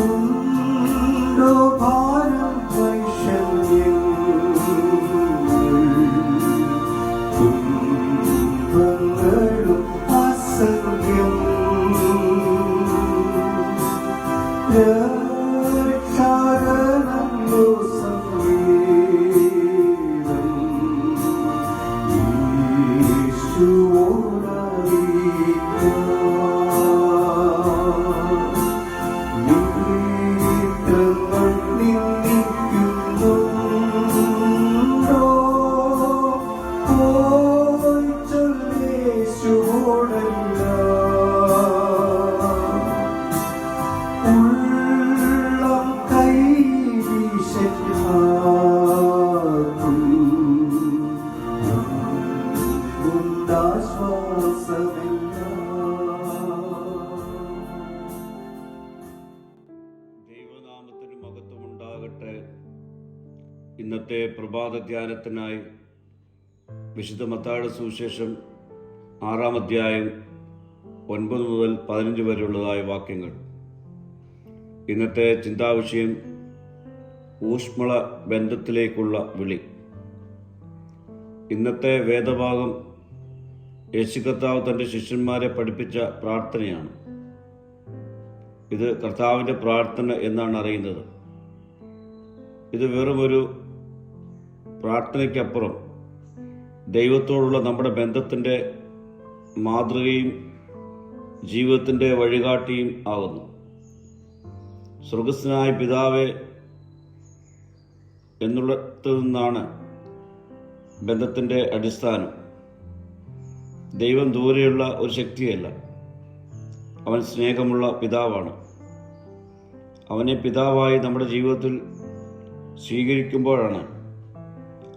ഉണ്ടോ ഭാരം വൈഷമ്യം തുമ്പങ്ങളും അസംഖ്യം രക്ഷാകരമല്ലോ സംഗീതം ദൈവനാമത്തിന് മഹത്വമുണ്ടാകട്ടെ. ഇന്നത്തെ പ്രഭാത ധ്യാനത്തിനായി വിശുദ്ധ മത്തായിയുടെ സുവിശേഷം 6-ാം അധ്യായം 9 മുതൽ 15 വരെയുള്ളതായ വാക്യങ്ങൾ. ഇന്നത്തെ ചിന്താവിഷയം ഊഷ്മള ബന്ധത്തിലേക്കുള്ള വിളി. ഇന്നത്തെ വേദഭാഗം യേശു കർത്താവ് തൻ്റെ ശിഷ്യന്മാരെ പഠിപ്പിച്ച പ്രാർത്ഥനയാണ്. ഇത് കർത്താവിൻ്റെ പ്രാർത്ഥന എന്നാണ് അറിയുന്നത്. ഇത് വെറുമൊരു പ്രാർത്ഥനയ്ക്കപ്പുറം ദൈവത്തോടുള്ള നമ്മുടെ ബന്ധത്തിൻ്റെ മാതൃകയും ജീവിതത്തിൻ്റെ വഴികാട്ടിയും ആകുന്നു. സ്വർഗസ്ഥനായ പിതാവേ എന്നുള്ളതിൽ നിന്നാണ് ബന്ധത്തിൻ്റെ അടിസ്ഥാനം. ദൈവം ദൂരെയുള്ള ഒരു ശക്തിയല്ല, അവൻ സ്നേഹമുള്ള പിതാവാണ്. അവനെ പിതാവായി നമ്മുടെ ജീവിതത്തിൽ സ്വീകരിക്കുമ്പോഴാണ്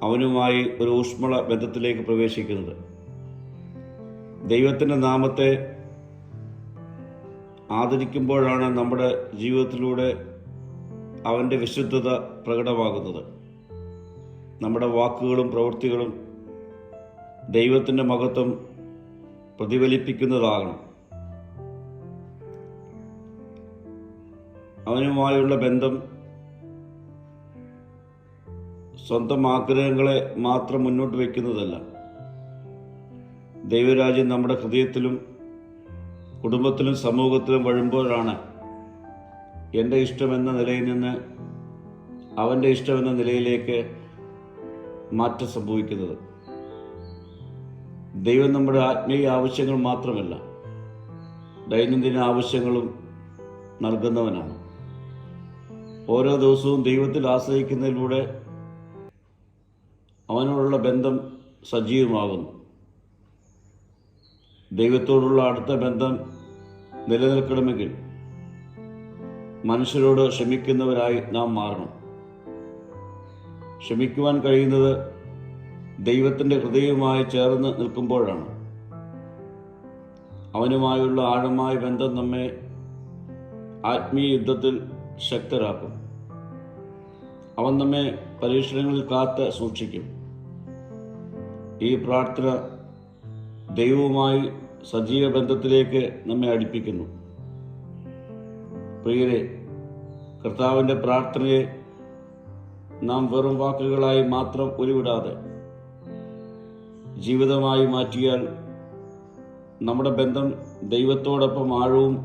അവനുമായി ഒരു ഊഷ്മള ബന്ധത്തിലേക്ക് പ്രവേശിക്കുന്നത്. ദൈവത്തിൻ്റെ നാമത്തെ ആദരിക്കുമ്പോഴാണ് നമ്മുടെ ജീവിതത്തിലൂടെ അവൻ്റെ വിശുദ്ധത പ്രകടമാകുന്നത്. നമ്മുടെ വാക്കുകളും പ്രവൃത്തികളും ദൈവത്തിൻ്റെ മഹത്വം പ്രതിഫലിപ്പിക്കുന്നതാകണം. അവനുമായുള്ള ബന്ധം സ്വന്തം ആഗ്രഹങ്ങളെ മാത്രം മുന്നോട്ട് വയ്ക്കുന്നതല്ല. ദൈവരാജ്യം നമ്മുടെ ഹൃദയത്തിലും കുടുംബത്തിലും സമൂഹത്തിലും വഴുമ്പോഴാണ് എൻ്റെ ഇഷ്ടമെന്ന നിലയിൽ നിന്ന് അവൻ്റെ ഇഷ്ടമെന്ന നിലയിലേക്ക് മാറ്റം സംഭവിക്കുന്നത്. ദൈവം നമ്മുടെ ആത്മീയ ആവശ്യങ്ങൾ മാത്രമല്ല, ദൈനംദിന ആവശ്യങ്ങളും നൽകുന്നവനാണ്. ഓരോ ദിവസവും ദൈവത്തിൽ ആശ്രയിക്കുന്നതിലൂടെ അവനോടുള്ള ബന്ധം സജീവമാകുന്നു. ദൈവത്തോടുള്ള അടുത്ത ബന്ധം നിലനിൽക്കണമെങ്കിൽ മനുഷ്യരോട് ക്ഷമിക്കുന്നവരായി നാം മാറണം. ക്ഷമിക്കുവാൻ കഴിയുന്നത് ദൈവത്തിൻ്റെ ഹൃദയവുമായി ചേർന്ന് നിൽക്കുമ്പോഴാണ്. അവനുമായുള്ള ആഴമായ ബന്ധം നമ്മെ ആത്മീയ യുദ്ധത്തിൽ ശക്തരാക്കും. അവൻ നമ്മെ പരീക്ഷണങ്ങളിൽ കാത്ത് സൂക്ഷിക്കും. ഈ പ്രാർത്ഥന ദൈവവുമായി സജീവ ബന്ധത്തിലേക്ക് നമ്മെ അടുപ്പിക്കുന്നു. പ്രിയരെ, കർത്താവിൻ്റെ പ്രാർത്ഥനയെ നാം വെറും വാക്കുകളായി മാത്രം ഉരുവിടാതെ ജീവിതമായി മാറ്റിയാൽ നമ്മുടെ ബന്ധം ദൈവത്തോടൊപ്പം ആഴവും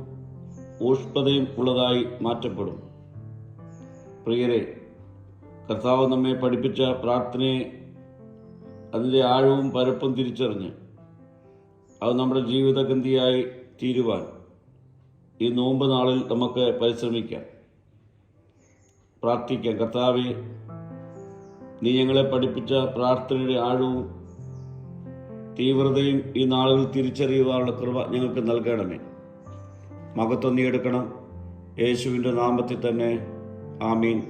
ഊഷ്മതയും ഉള്ളതായി മാറ്റപ്പെടും. പ്രിയരെ, കർത്താവ് നമ്മെ പഠിപ്പിച്ച പ്രാർത്ഥനയെ അതിൻ്റെ ആഴവും പരപ്പും തിരിച്ചറിഞ്ഞ് അത് നമ്മുടെ ജീവിതഗന്ധിയായി തീരുവാൻ ഈ നോമ്പ് നാളിൽ നമുക്ക് പരിശ്രമിക്കാം, പ്രാർത്ഥിക്കാം. കർത്താവേ, നീ ഞങ്ങളെ പഠിപ്പിച്ച പ്രാർത്ഥനയുടെ ആഴവും തീവ്രതയും ഈ നാളുകൾ തിരിച്ചറിയുവാനുള്ള കൃപ ഞങ്ങൾക്ക് നൽകണമേ. മഹത്വം നീ എടുക്കണം. യേശുവിൻ്റെ നാമത്തിൽ തന്നെ. ആമീൻ.